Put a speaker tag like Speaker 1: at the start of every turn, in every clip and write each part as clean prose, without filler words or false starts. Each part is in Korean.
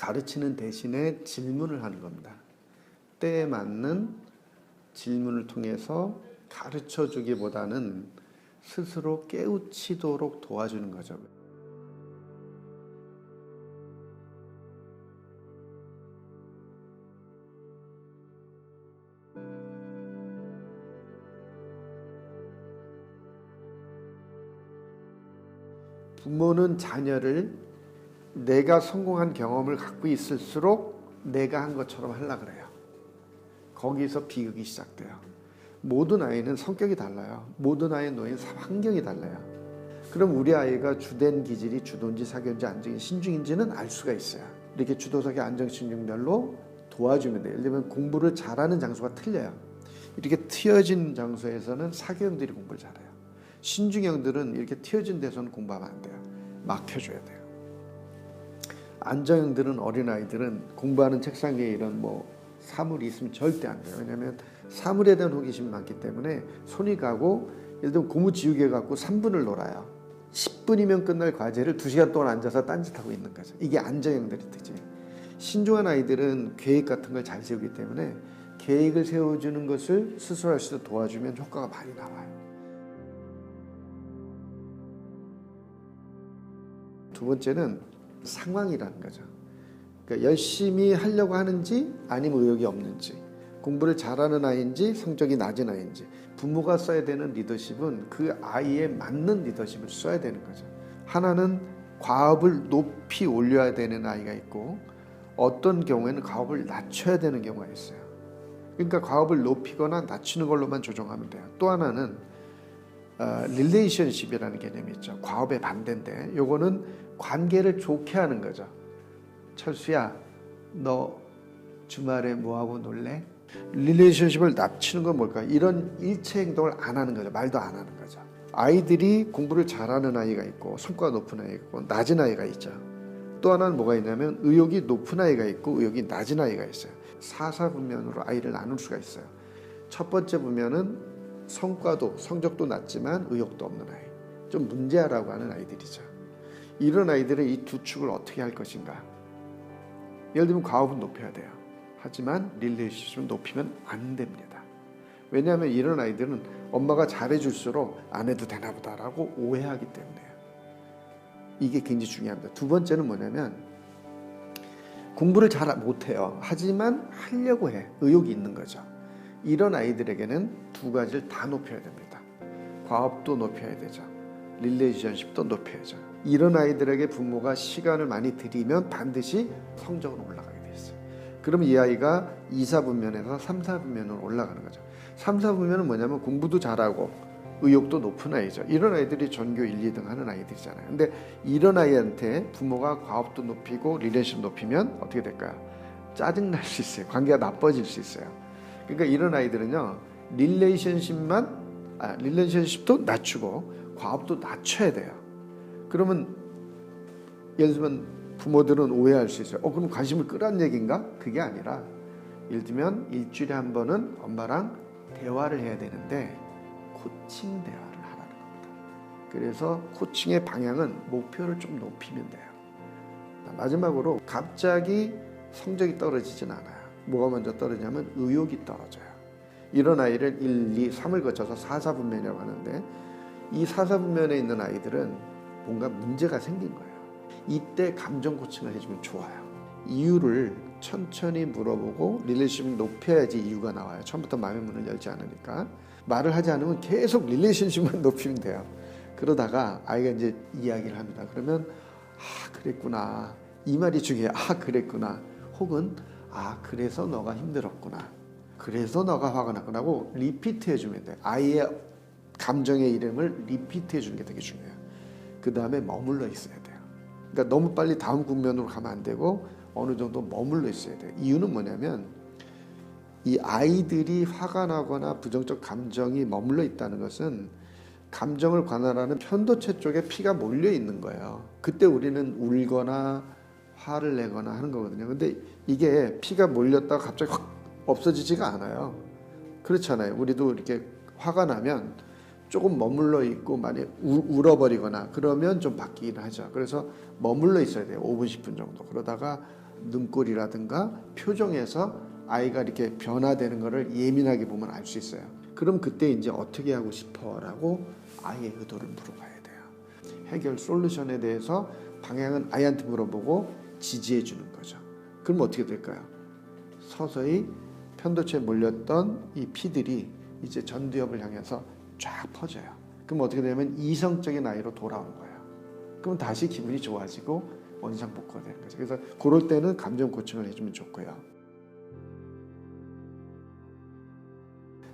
Speaker 1: 가르치는 대신에 질문을 하는 겁니다. 때에 맞는 질문을 통해서 가르쳐 주기보다는 스스로 깨우치도록 도와주는 거죠. 부모는 자녀를 내가 성공한 경험을 갖고 있을수록 내가 한 것처럼 하려고 그래요. 거기서 비극이 시작돼요. 모든 아이는 성격이 달라요. 모든 아이의 놓인 환경이 달라요. 그럼 우리 아이가 주된 기질이 주도인지 사교인지 안정인지 신중인지는 알 수가 있어요. 이렇게 주도사교 안정신중별로 도와주면 돼요. 예를 들면 공부를 잘하는 장소가 틀려요. 이렇게 트여진 장소에서는 사교형들이 공부를 잘해요. 신중형들은 이렇게 트여진 데서는 공부하면 안 돼요. 막혀줘야 돼요. 안정형들은 어린아이들은 공부하는 책상 위에 이런 사물이 있으면 절대 안 돼요. 왜냐하면 사물에 대한 호기심이 많기 때문에 손이 가고, 예를 들면 고무 지우개 갖고 3분을 놀아요. 10분이면 끝날 과제를 2시간 동안 앉아서 딴짓하고 있는 거죠. 이게 안정형들이 되지. 신중한 아이들은 계획 같은 걸 잘 세우기 때문에 계획을 세워주는 것을 스스로 할 수 있도록 도와주면 효과가 많이 나와요. 두 번째는 상황이라는 거죠. 그러니까 열심히 하려고 하는지 아니면 의욕이 없는지, 공부를 잘하는 아이인지 성적이 낮은 아이인지, 부모가 써야 되는 리더십은 그 아이에 맞는 리더십을 써야 되는 거죠. 하나는 과업을 높이 올려야 되는 아이가 있고, 어떤 경우에는 과업을 낮춰야 되는 경우가 있어요. 그러니까 과업을 높이거나 낮추는 걸로만 조정하면 돼요. 또 하나는 릴레이션십이라는 개념이 있죠. 과업의 반대인데, 요거는 관계를 좋게 하는 거죠. 철수야, 너 주말에 뭐하고 놀래? 릴레이션십을 낮추는 건 뭘까? 이런 일체 행동을 안 하는 거죠. 말도 안 하는 거죠. 아이들이 공부를 잘하는 아이가 있고 성과가 높은 아이가 있고 낮은 아이가 있죠. 또 하나는 뭐가 있냐면 의욕이 높은 아이가 있고 의욕이 낮은 아이가 있어요. 사사분면으로 아이를 나눌 수가 있어요. 첫 번째 분면은 성적도 낮지만 의욕도 없는 아이, 좀 문제아라고 하는 아이들이죠. 이런 아이들은 이 두 축을 어떻게 할 것인가? 예를 들면 과업은 높여야 돼요. 하지만 릴레이션십은 높이면 안 됩니다. 왜냐하면 이런 아이들은 엄마가 잘해줄수록 안 해도 되나 보다라고 오해하기 때문에요. 이게 굉장히 중요합니다. 두 번째는 뭐냐면 공부를 잘 못해요. 하지만 하려고 해. 의욕이 있는 거죠. 이런 아이들에게는 두 가지를 다 높여야 됩니다. 과업도 높여야 되죠. 릴레이션십도 높여야죠. 이런 아이들에게 부모가 시간을 많이 들이면 반드시 성적은 올라가게 돼 있어요. 그러면 이 아이가 2, 4분면에서 3, 4분면으로 올라가는 거죠. 3, 4분면은 뭐냐면 공부도 잘하고 의욕도 높은 아이죠. 이런 아이들이 전교 1, 2등 하는 아이들이잖아요. 근데 이런 아이한테 부모가 과업도 높이고 릴레이션 높이면 어떻게 될까요? 짜증날 수 있어요. 관계가 나빠질 수 있어요. 그러니까 이런 아이들은요, 릴레이션십도 낮추고 과업도 낮춰야 돼요. 그러면 예를 들면 부모들은 오해할 수 있어요. 그럼 관심을 끄라는 얘기인가? 그게 아니라, 예를 들면 일주일에 한 번은 엄마랑 대화를 해야 되는데 코칭 대화를 하라는 겁니다. 그래서 코칭의 방향은 목표를 좀 높이면 돼요. 마지막으로 갑자기 성적이 떨어지진 않아요. 뭐가 먼저 떨어지냐면 의욕이 떨어져요. 이런 아이를 1, 2, 3을 거쳐서 4, 4분면이라고 하는데, 이 4, 4분면에 있는 아이들은 뭔가 문제가 생긴 거예요. 이때 감정 코칭을 해주면 좋아요. 이유를 천천히 물어보고 릴레이션십을 높여야지 이유가 나와요. 처음부터 마음의 문을 열지 않으니까. 말을 하지 않으면 계속 릴레이션십만 높이면 돼요. 그러다가 아이가 이제 이야기를 합니다. 그러면 그랬구나, 이 말이 중요해요. 그랬구나, 혹은 그래서 너가 힘들었구나, 그래서 너가 화가 났구나 하고 리피트 해주면 돼요. 아이의 감정의 이름을 리피트 해주는 게 되게 중요해요. 그 다음에 머물러 있어야 돼요. 그러니까 너무 빨리 다음 국면으로 가면 안 되고 어느 정도 머물러 있어야 돼요. 이유는 뭐냐면 이 아이들이 화가 나거나 부정적 감정이 머물러 있다는 것은 감정을 관할하는 편도체 쪽에 피가 몰려 있는 거예요. 그때 우리는 울거나 화를 내거나 하는 거거든요. 근데 이게 피가 몰렸다가 갑자기 확 없어지지가 않아요. 그렇잖아요. 우리도 이렇게 화가 나면 조금 머물러 있고 만약 울어버리거나 그러면 좀 바뀌긴 하죠. 그래서 머물러 있어야 돼요. 5분 10분 정도. 그러다가 눈꼴이라든가 표정에서 아이가 이렇게 변화되는 것을 예민하게 보면 알 수 있어요. 그럼 그때 이제 어떻게 하고 싶어라고 아이의 의도를 물어봐야 돼요. 해결 솔루션에 대해서 방향은 아이한테 물어보고 지지해 주는 거죠. 그럼 어떻게 될까요? 서서히 편도체에 몰렸던 이 피들이 이제 전두엽을 향해서 쫙 퍼져요. 그럼 어떻게 되냐면 이성적인 아이로 돌아오는 거예요. 그럼 다시 기분이 좋아지고 원상복구가 되는 거죠. 그래서 그럴 때는 감정 코칭을 해주면 좋고요.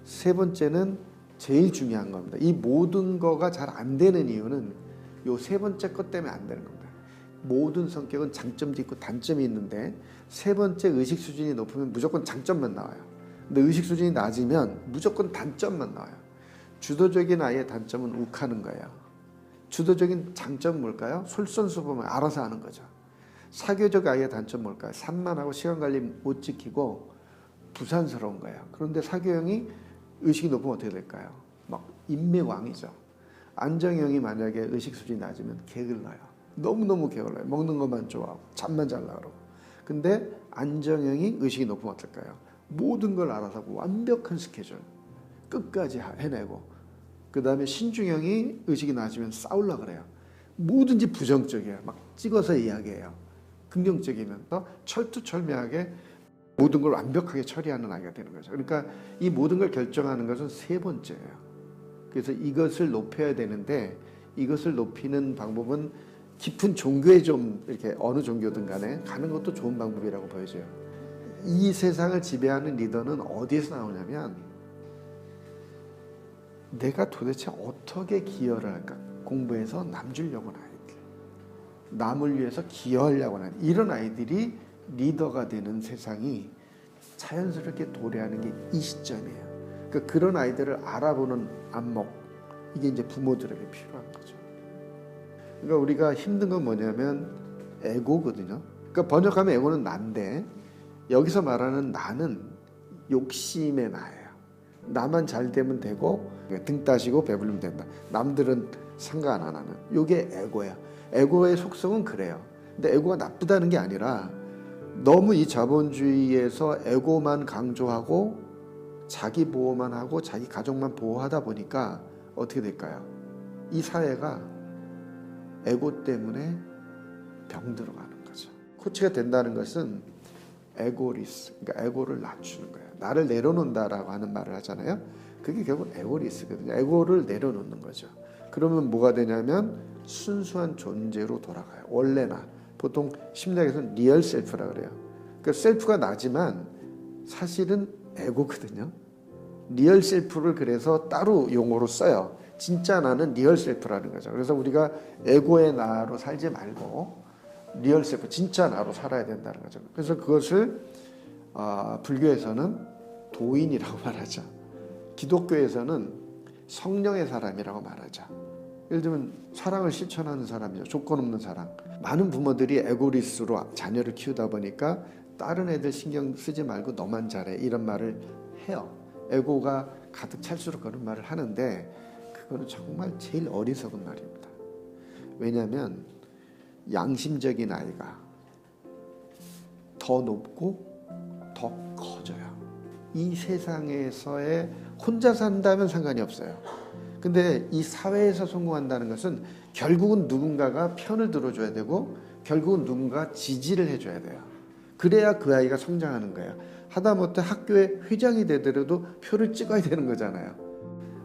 Speaker 1: 세 번째는 제일 중요한 겁니다. 이 모든 거가 잘 안 되는 이유는 요 세 번째 것 때문에 안 되는 겁니다. 모든 성격은 장점도 있고 단점이 있는데 세 번째 의식 수준이 높으면 무조건 장점만 나와요. 근데 의식 수준이 낮으면 무조건 단점만 나와요. 주도적인 아이의 단점은 욱하는 거예요. 주도적인 장점은 뭘까요? 솔선수범을 알아서 하는 거죠. 사교적 아이의 단점 뭘까요? 산만하고 시간 관리 못 지키고 부산스러운 거예요. 그런데 사교형이 의식이 높으면 어떻게 될까요? 막 인맥왕이죠. 안정형이 만약에 의식 수준이 낮으면 게을러요. 너무너무 게을러요. 먹는 것만 좋아하고 잠만 잘라 그러고. 근데 안정형이 의식이 높으면 어떨까요? 모든 걸 알아서 하고 완벽한 스케줄 끝까지 해내고, 그 다음에 신중형이 의식이 낮으면 싸우려 그래요. 뭐든지 부정적이에요. 막 찍어서 이야기해요. 긍정적이면 더 철두철미하게 모든 걸 완벽하게 처리하는 아이가 되는 거죠. 그러니까 이 모든 걸 결정하는 것은 세 번째예요. 그래서 이것을 높여야 되는데 이것을 높이는 방법은 깊은 종교에 좀 이렇게 어느 종교든 간에 가는 것도 좋은 방법이라고 보여져요. 이 세상을 지배하는 리더는 어디에서 나오냐면 내가 도대체 어떻게 기여를 할까? 공부해서 남 주려고 하는 아이들, 남을 위해서 기여하려고 하는 이런 아이들이 리더가 되는 세상이 자연스럽게 도래하는 게 이 시점이에요. 그러니까 그런 아이들을 알아보는 안목, 이게 이제 부모들에게 필요한 거죠. 그러니까 우리가 힘든 건 뭐냐면 에고거든요. 그러니까 번역하면 에고는 나인데 여기서 말하는 나는 욕심의 나예요. 나만 잘 되면 되고 등 따시고 배부르면 된다. 남들은 상관 안 하는. 이게 에고야. 에고의 속성은 그래요. 근데 에고가 나쁘다는 게 아니라 너무 이 자본주의에서 에고만 강조하고 자기 보호만 하고 자기 가족만 보호하다 보니까 어떻게 될까요? 이 사회가 에고 때문에 병들어가는 거죠. 코치가 된다는 것은 에고리스, 그러니까 에고를 낮추는 거예요. 나를 내려놓는다라고 하는 말을 하잖아요. 그게 결국 에고리스거든요. 에고를 내려놓는 거죠. 그러면 뭐가 되냐면 순수한 존재로 돌아가요. 원래 나. 보통 심리학에서는 리얼 셀프라 그래요. 그러니까 셀프가 나지만 사실은 에고거든요. 리얼 셀프를 그래서 따로 용어로 써요. 진짜 나는 리얼 셀프라는 거죠. 그래서 우리가 에고의 나로 살지 말고 리얼 셀프, 진짜 나로 살아야 된다는 거죠. 그래서 그것을 불교에서는 도인이라고 말하죠. 기독교에서는 성령의 사람이라고 말하죠. 예를 들면 사랑을 실천하는 사람이죠. 조건 없는 사랑. 많은 부모들이 에고리스로 자녀를 키우다 보니까 다른 애들 신경 쓰지 말고 너만 잘해 이런 말을 해요. 에고가 가득 찰수록 그런 말을 하는데 그거는 정말 제일 어리석은 말입니다. 왜냐하면 양심적인 아이가 더 높고 더 커져요. 이 세상에서의 혼자 산다면 상관이 없어요. 근데 이 사회에서 성공한다는 것은 결국은 누군가가 편을 들어줘야 되고 결국은 누군가 지지를 해줘야 돼요. 그래야 그 아이가 성장하는 거예요. 하다못해 학교의 회장이 되더라도 표를 찍어야 되는 거잖아요.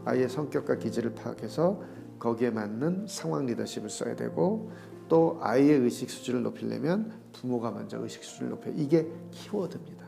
Speaker 1: 아이의 성격과 기질을 파악해서 거기에 맞는 상황 리더십을 써야 되고 또 아이의 의식 수준을 높이려면 부모가 먼저 의식 수준을 높여요. 이게 키워드입니다.